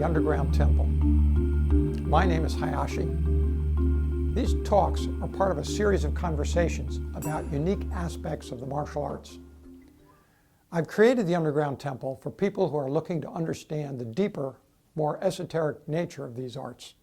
the underground temple. My name is Hayashi. These talks are part of a series of conversations about unique aspects of the martial arts. I've created the underground temple for people who are looking to understand the deeper, more esoteric nature of these arts.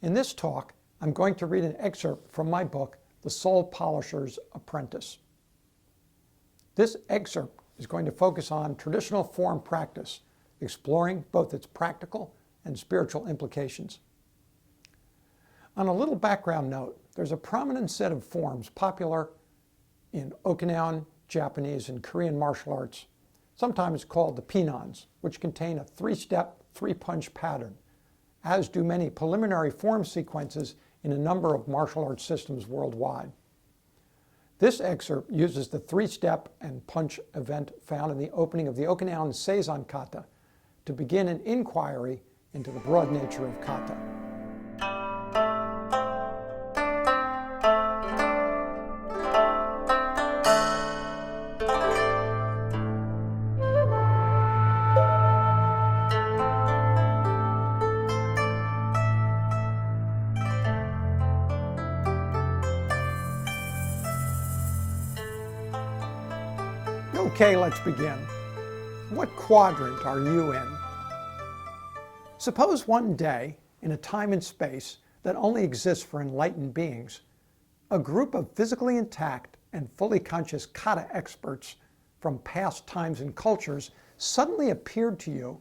In this talk, I'm going to read an excerpt from my book, The Soul Polisher's Apprentice. This excerpt is going to focus on traditional form practice, exploring both its practical and spiritual implications. On a little background note, there's a prominent set of forms popular in Okinawan, Japanese, and Korean martial arts, sometimes called the Pinans, which contain a three-step, three-punch pattern, as do many preliminary form sequences in a number of martial arts systems worldwide. This excerpt uses the three-step and punch event found in the opening of the Okinawan Seizan kata to begin an inquiry into the broad nature of kata. Okay, let's begin. What quadrant are you in? Suppose one day, in a time and space that only exists for enlightened beings, a group of physically intact and fully conscious kata experts from past times and cultures suddenly appeared to you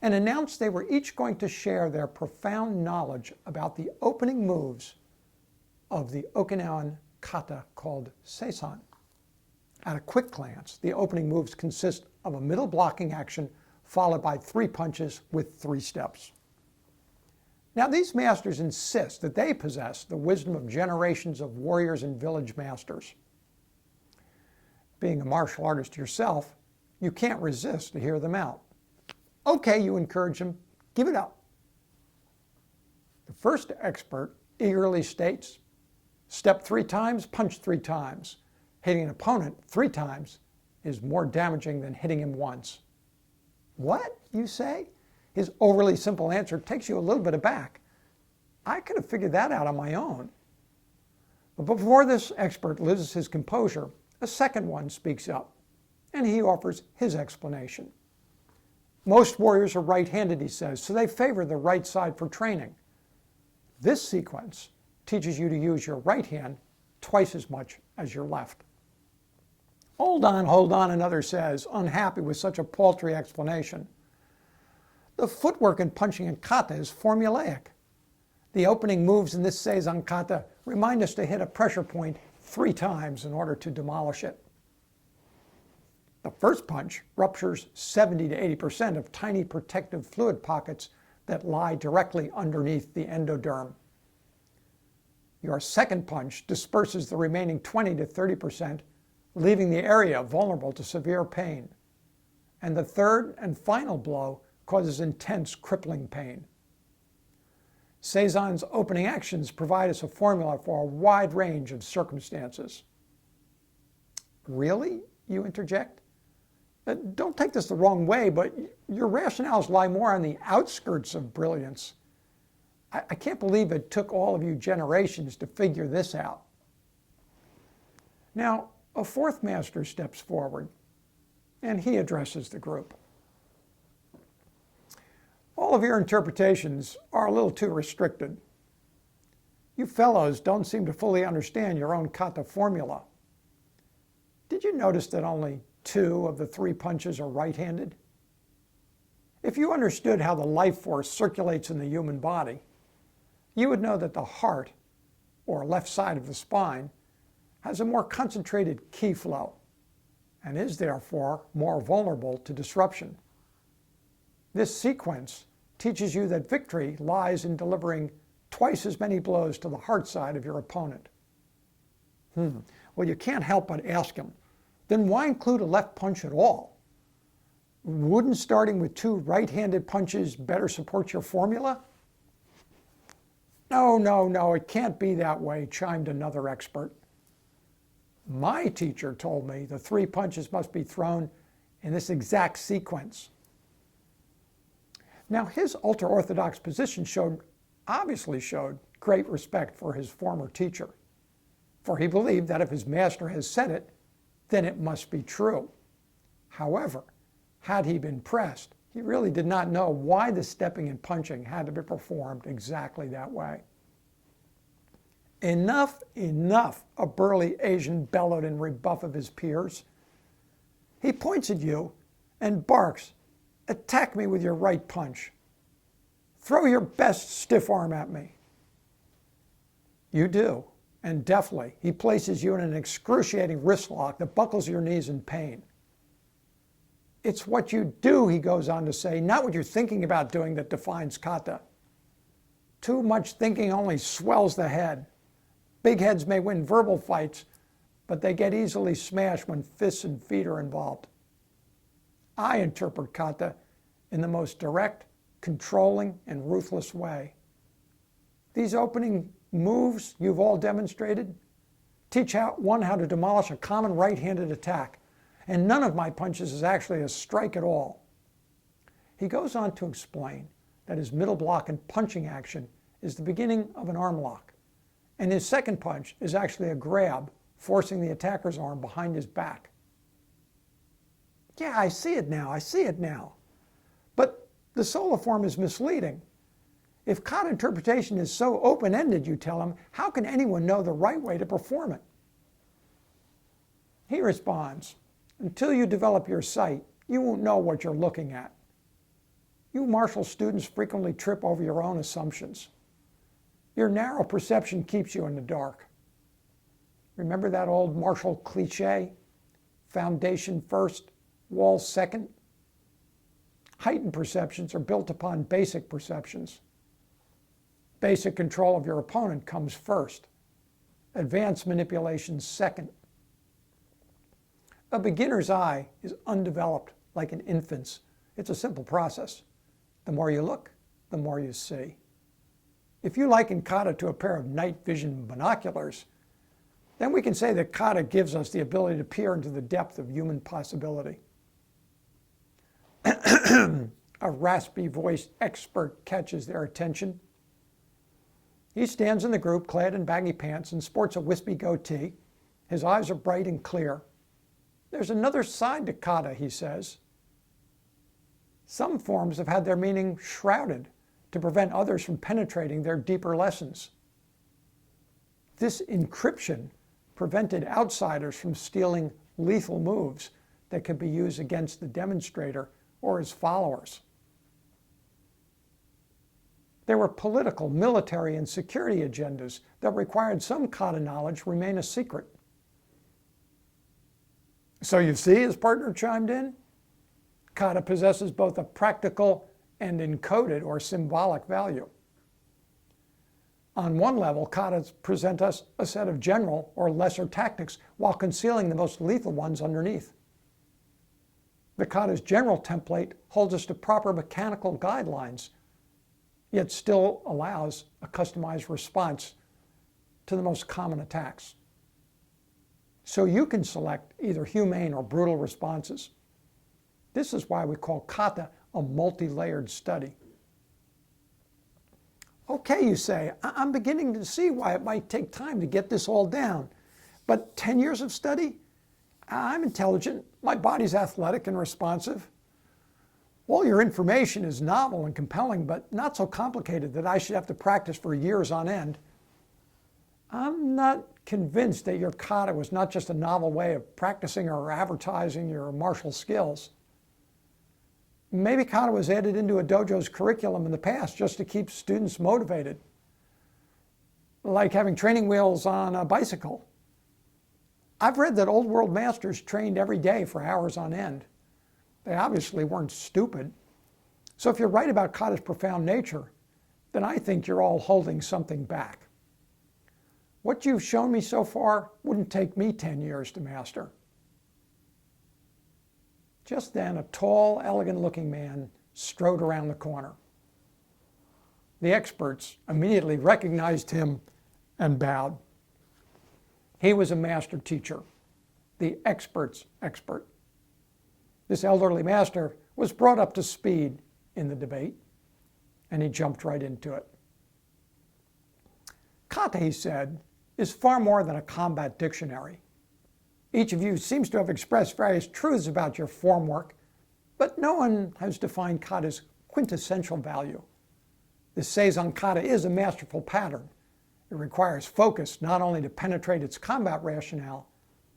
and announced they were each going to share their profound knowledge about the opening moves of the Okinawan kata called Seizan. At a quick glance, the opening moves consist of a middle blocking action followed by three punches with three steps. Now, these masters insist that they possess the wisdom of generations of warriors and village masters. Being a martial artist yourself, you can't resist to hear them out. Okay, you encourage them, give it up. The first expert eagerly states, step three times, punch three times. Hitting an opponent three times is more damaging than hitting him once. What, you say? His overly simple answer takes you a little bit aback. I could have figured that out on my own. But before this expert loses his composure, a second one speaks up, and he offers his explanation. Most warriors are right-handed, he says, so they favor the right side for training. This sequence teaches you to use your right hand twice as much as your left. Hold on, another says, unhappy with such a paltry explanation. The footwork in punching in kata is formulaic. The opening moves in this Seizan kata remind us to hit a pressure point three times in order to demolish it. The first punch ruptures 70 to 80% of tiny protective fluid pockets that lie directly underneath the endoderm. Your second punch disperses the remaining 20 to 30%, leaving the area vulnerable to severe pain. And the third and final blow causes intense crippling pain. Seizan's opening actions provide us a formula for a wide range of circumstances. Really? You interject? Don't take this the wrong way, but your rationales lie more on the outskirts of brilliance. I can't believe it took all of you generations to figure this out. Now, a fourth master steps forward, and he addresses the group. All of your interpretations are a little too restricted. You fellows don't seem to fully understand your own kata formula. Did you notice that only two of the three punches are right-handed? If you understood how the life force circulates in the human body, you would know that the heart, or left side of the spine, has a more concentrated ki flow and is therefore more vulnerable to disruption. This sequence teaches you that victory lies in delivering twice as many blows to the heart side of your opponent. Well, you can't help but ask him, then why include a left punch at all? Wouldn't starting with two right-handed punches better support your formula? No, it can't be that way, chimed another expert. My teacher told me the three punches must be thrown in this exact sequence. Now, his ultra-orthodox position obviously showed great respect for his former teacher, for he believed that if his master has said it, then it must be true. However, had he been pressed, he really did not know why the stepping and punching had to be performed exactly that way. Enough, enough, a burly Asian bellowed in rebuff of his peers. He points at you and barks, "Attack me with your right punch. Throw your best stiff arm at me." You do, and deftly, he places you in an excruciating wrist lock that buckles your knees in pain. It's what you do, he goes on to say, not what you're thinking about doing that defines kata. Too much thinking only swells the head. Big heads may win verbal fights, but they get easily smashed when fists and feet are involved. I interpret kata in the most direct, controlling, and ruthless way. These opening moves you've all demonstrated teach one how to demolish a common right-handed attack, and none of my punches is actually a strike at all. He goes on to explain that his middle block and punching action is the beginning of an arm lock, and his second punch is actually a grab, forcing the attacker's arm behind his back. Yeah, I see it now. But the solar form is misleading. If kata interpretation is so open-ended, you tell him, how can anyone know the right way to perform it? He responds, until you develop your sight, you won't know what you're looking at. You martial students frequently trip over your own assumptions. Your narrow perception keeps you in the dark. Remember that old martial cliche? Foundation first, walls second? Heightened perceptions are built upon basic perceptions. Basic control of your opponent comes first. Advanced manipulation second. A beginner's eye is undeveloped like an infant's. It's a simple process. The more you look, the more you see. If you liken kata to a pair of night vision binoculars, then we can say that kata gives us the ability to peer into the depth of human possibility. A raspy-voiced expert catches their attention. He stands in the group clad in baggy pants and sports a wispy goatee. His eyes are bright and clear. There's another side to kata, he says. Some forms have had their meaning shrouded to prevent others from penetrating their deeper lessons. This encryption prevented outsiders from stealing lethal moves that could be used against the demonstrator or his followers. There were political, military, and security agendas that required some kata knowledge remain a secret. So you see, his partner chimed in, kata possesses both a practical and encoded or symbolic value. On one level, katas present us a set of general or lesser tactics while concealing the most lethal ones underneath. The kata's general template holds us to proper mechanical guidelines, yet still allows a customized response to the most common attacks. So you can select either humane or brutal responses. This is why we call kata a multi-layered study. Okay, you say, I'm beginning to see why it might take time to get this all down. But 10 years of study? I'm intelligent, my body's athletic and responsive. All your information is novel and compelling, but not so complicated that I should have to practice for years on end. I'm not convinced that your kata was not just a novel way of practicing or advertising your martial skills. Maybe kata was added into a dojo's curriculum in the past just to keep students motivated, like having training wheels on a bicycle. I've read that old world masters trained every day for hours on end. They obviously weren't stupid. So if you're right about kata's profound nature, then I think you're all holding something back. What you've shown me so far wouldn't take me 10 years to master. Just then, a tall, elegant-looking man strode around the corner. The experts immediately recognized him and bowed. He was a master teacher, the expert's expert. This elderly master was brought up to speed in the debate. and he jumped right into it. Kata, he said, is far more than a combat dictionary. Each of you seems to have expressed various truths about your form work, but no one has defined kata's quintessential value. The Seizan kata is a masterful pattern. It requires focus not only to penetrate its combat rationale,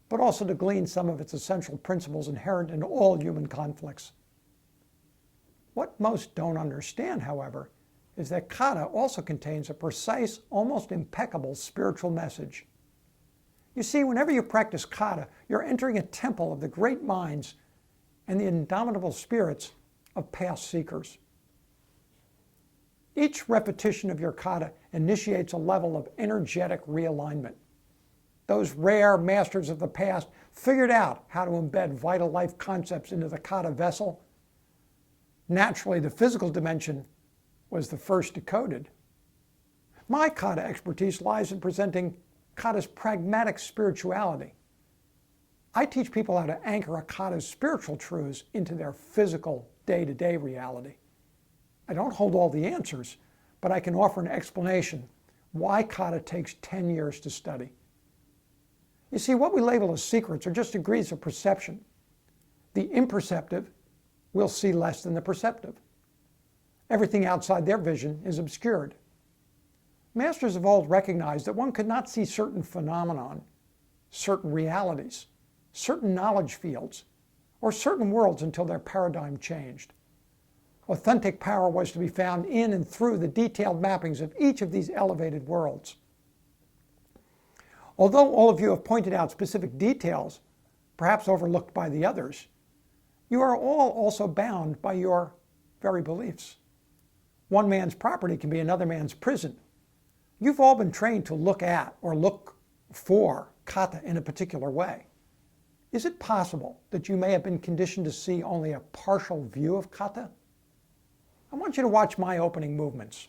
but also to glean some of its essential principles inherent in all human conflicts. What most don't understand, however, is that kata also contains a precise, almost impeccable spiritual message. You see, whenever you practice kata, you're entering a temple of the great minds and the indomitable spirits of past seekers. Each repetition of your kata initiates a level of energetic realignment. Those rare masters of the past figured out how to embed vital life concepts into the kata vessel. Naturally, the physical dimension was the first decoded. My kata expertise lies in presenting kata's pragmatic spirituality. I teach people how to anchor a kata's spiritual truths into their physical day-to-day reality. I don't hold all the answers, but I can offer an explanation why kata takes 10 years to study. You see, what we label as secrets are just degrees of perception. The imperceptive will see less than the perceptive. Everything outside their vision is obscured. Masters of old recognized that one could not see certain phenomenon, certain realities, certain knowledge fields, or certain worlds until their paradigm changed. Authentic power was to be found in and through the detailed mappings of each of these elevated worlds. Although all of you have pointed out specific details, perhaps overlooked by the others, you are all also bound by your very beliefs. One man's property can be another man's prison. You've all been trained to look at or look for kata in a particular way. Is it possible that you may have been conditioned to see only a partial view of kata? I want you to watch my opening movements.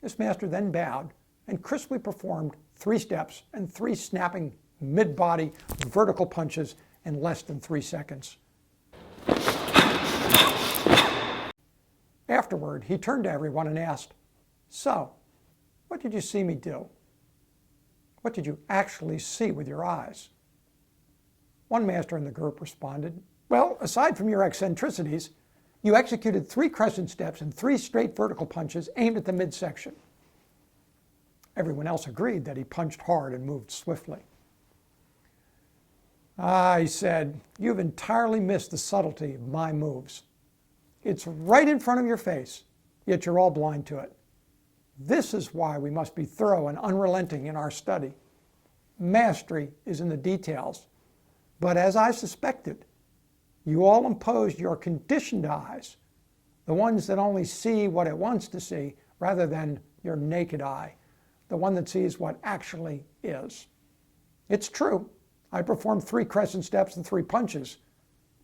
This master then bowed and crisply performed 3 steps and 3 snapping mid-body vertical punches in less than 3 seconds. Afterward, he turned to everyone and asked, "So, what did you see me do? What did you actually see with your eyes?" One master in the group responded, "Well, aside from your eccentricities, you executed 3 crescent steps and 3 straight vertical punches aimed at the midsection." Everyone else agreed that he punched hard and moved swiftly. "Ah," he said, "you've entirely missed the subtlety of my moves. It's right in front of your face, yet you're all blind to it. This is why we must be thorough and unrelenting in our study. Mastery is in the details, but as I suspected, you all imposed your conditioned eyes, the ones that only see what it wants to see, rather than your naked eye, the one that sees what actually is. It's true, I performed 3 crescent steps and 3 punches,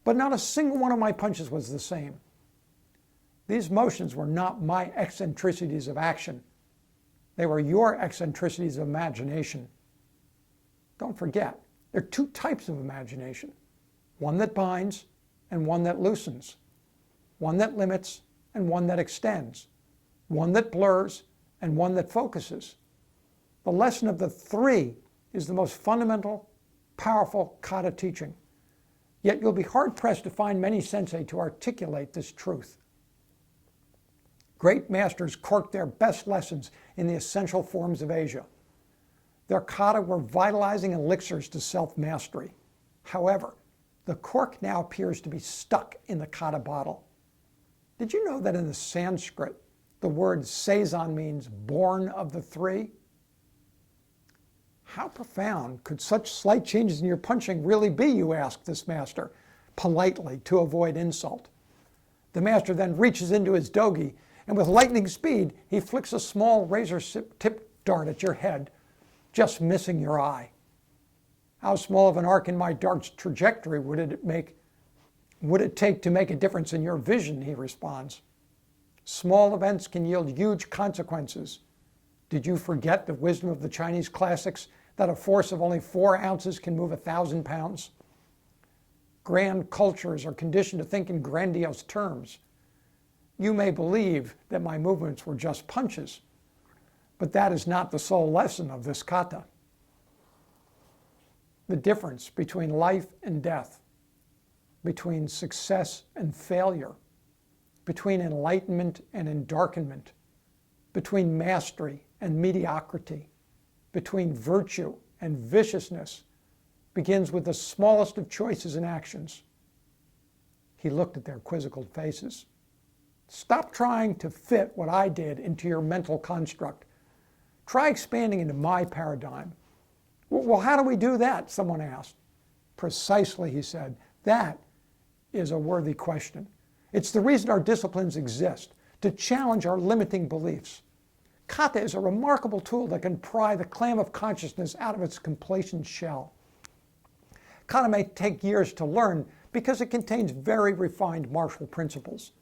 but not a single one of my punches was the same. These motions were not my eccentricities of action. They were your eccentricities of imagination. Don't forget, there are 2 types of imagination, one that binds and one that loosens, one that limits and one that extends, one that blurs and one that focuses. The lesson of the 3 is the most fundamental, powerful kata teaching. Yet you'll be hard-pressed to find many sensei to articulate this truth. Great masters corked their best lessons in the essential forms of Asia. Their kata were vitalizing elixirs to self-mastery. However, the cork now appears to be stuck in the kata bottle. Did you know that in the Sanskrit, the word Seizan means born of the 3? How profound could such slight changes in your punching really be, you ask this master, politely to avoid insult. The master then reaches into his dogi, and with lightning speed, he flicks a small razor-tipped dart at your head, just missing your eye. How small of an arc in my dart's trajectory would it take to make a difference in your vision, he responds. Small events can yield huge consequences. Did you forget the wisdom of the Chinese classics that a force of only 4 ounces can move 1,000 pounds? Grand cultures are conditioned to think in grandiose terms. You may believe that my movements were just punches, but that is not the sole lesson of this kata. The difference between life and death, between success and failure, between enlightenment and endarkenment, between mastery and mediocrity, between virtue and viciousness, begins with the smallest of choices and actions. He looked at their quizzical faces. Stop trying to fit what I did into your mental construct. Try expanding into my paradigm. Well, how do we do that? Someone asked. Precisely, he said. That is a worthy question. It's the reason our disciplines exist, to challenge our limiting beliefs. Kata is a remarkable tool that can pry the clam of consciousness out of its complacent shell. Kata may take years to learn because it contains very refined martial principles.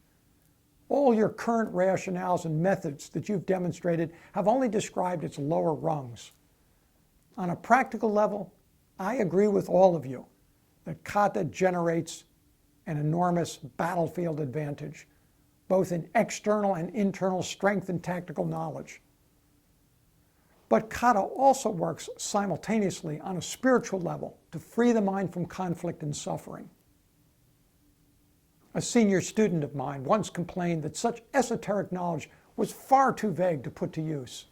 All your current rationales and methods that you've demonstrated have only described its lower rungs. On a practical level, I agree with all of you that kata generates an enormous battlefield advantage, both in external and internal strength and tactical knowledge. But kata also works simultaneously on a spiritual level to free the mind from conflict and suffering. A senior student of mine once complained that such esoteric knowledge was far too vague to put to use.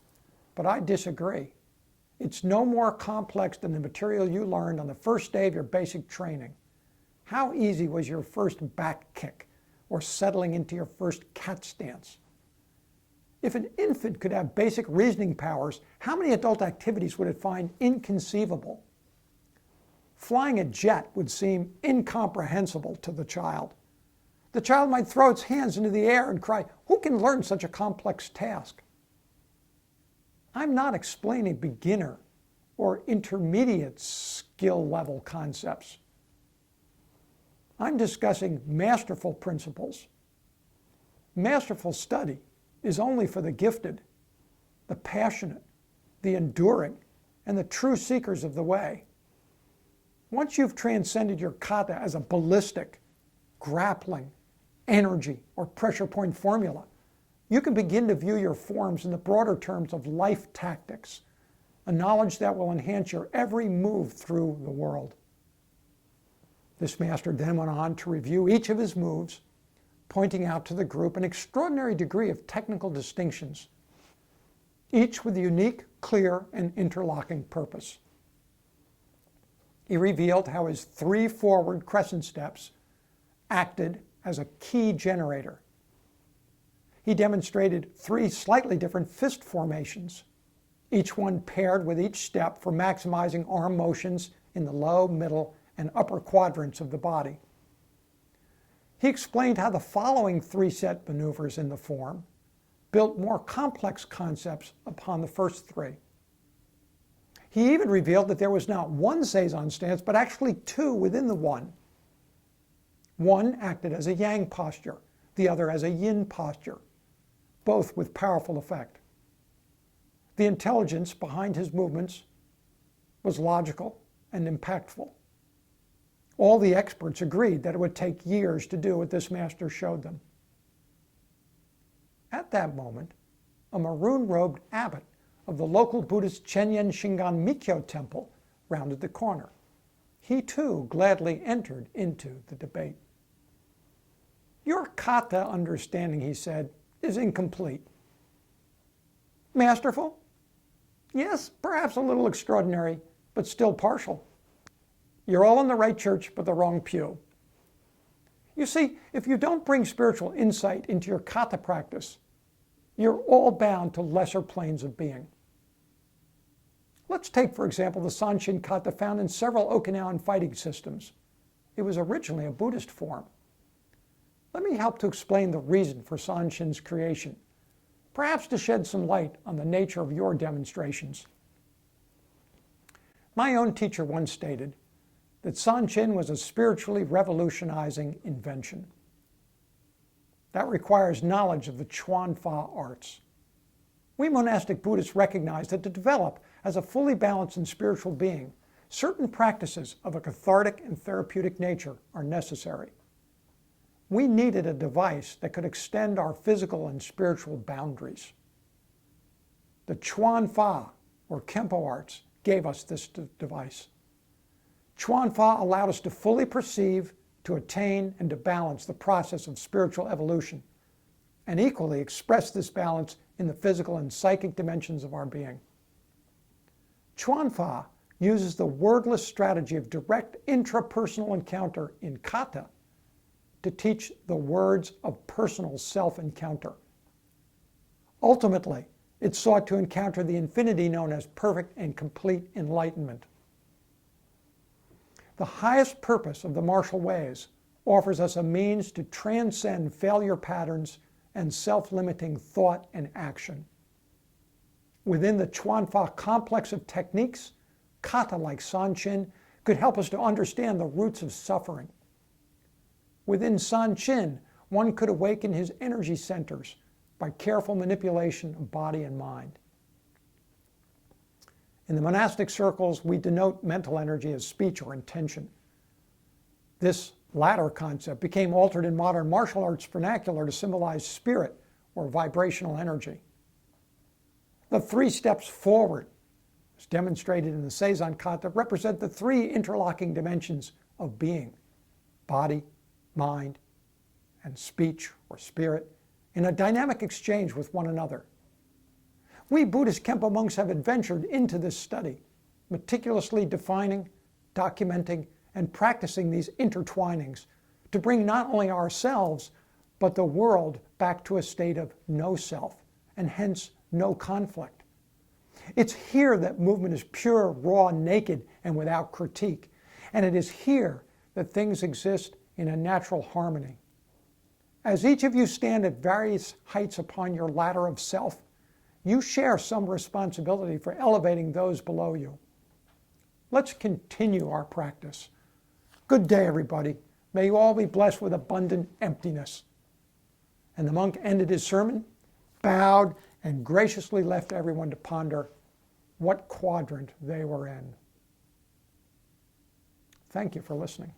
But I disagree. It's no more complex than the material you learned on the first day of your basic training. How easy was your first back kick or settling into your first cat stance? If an infant could have basic reasoning powers, how many adult activities would it find inconceivable? Flying a jet would seem incomprehensible to the child. The child might throw its hands into the air and cry, "Who can learn such a complex task?" I'm not explaining beginner or intermediate skill level concepts. I'm discussing masterful principles. Masterful study is only for the gifted, the passionate, the enduring, and the true seekers of the way. Once you've transcended your kata as a ballistic, grappling, energy, or pressure point formula, you can begin to view your forms in the broader terms of life tactics, a knowledge that will enhance your every move through the world. This master then went on to review each of his moves, pointing out to the group an extraordinary degree of technical distinctions, each with a unique, clear, and interlocking purpose. He revealed how his 3 forward crescent steps acted as a key generator. He demonstrated 3 slightly different fist formations, each one paired with each step for maximizing arm motions in the low, middle, and upper quadrants of the body. He explained how the following 3-set maneuvers in the form built more complex concepts upon the first 3. He even revealed that there was not one Seizan stance, but actually 2 within the one. One acted as a yang posture, the other as a yin posture, both with powerful effect. The intelligence behind his movements was logical and impactful. All the experts agreed that it would take years to do what this master showed them. At that moment, a maroon-robed abbot of the local Buddhist Chenyen Shingon Mikyo temple rounded the corner. He too gladly entered into the debate. "Your kata understanding," he said, "is incomplete." "Masterful? Yes, perhaps a little extraordinary, but still partial. You're all in the right church, but the wrong pew." You see, if you don't bring spiritual insight into your kata practice, you're all bound to lesser planes of being. Let's take, for example, the Sanshin kata found in several Okinawan fighting systems. It was originally a Buddhist form. Let me help to explain the reason for Sanshin's creation, perhaps to shed some light on the nature of your demonstrations. My own teacher once stated that Sanshin was a spiritually revolutionizing invention. That requires knowledge of the Chuanfa arts. We monastic Buddhists recognize that to develop as a fully balanced and spiritual being, certain practices of a cathartic and therapeutic nature are necessary. we needed a device that could extend our physical and spiritual boundaries. The Chuan Fa, or Kempo arts, gave us this device. Chuan Fa allowed us to fully perceive, to attain, and to balance the process of spiritual evolution, and equally express this balance in the physical and psychic dimensions of our being. Chuan Fa uses the wordless strategy of direct intrapersonal encounter in kata to teach the words of personal self-encounter. Ultimately, it sought to encounter the infinity known as perfect and complete enlightenment. The highest purpose of the martial ways offers us a means to transcend failure patterns and self-limiting thought and action. Within the Chuan Fa complex of techniques, kata like Sanchin could help us to understand the roots of suffering. Within Sanchin, one could awaken his energy centers by careful manipulation of body and mind. In the monastic circles, we denote mental energy as speech or intention. This latter concept became altered in modern martial arts vernacular to symbolize spirit or vibrational energy. The 3 steps forward, as demonstrated in the Seizan kata, represent the 3 interlocking dimensions of being: body, mind, and speech or spirit, in a dynamic exchange with one another. We Buddhist Kempo monks have adventured into this study, meticulously defining, documenting, and practicing these intertwinings to bring not only ourselves, but the world back to a state of no self, and hence no conflict. It's here that movement is pure, raw, naked, and without critique. And it is here that things exist in a natural harmony. As each of you stand at various heights upon your ladder of self, you share some responsibility for elevating those below you. Let's continue our practice. Good day, everybody. May you all be blessed with abundant emptiness. And the monk ended his sermon, bowed, and graciously left everyone to ponder what quadrant they were in. Thank you for listening.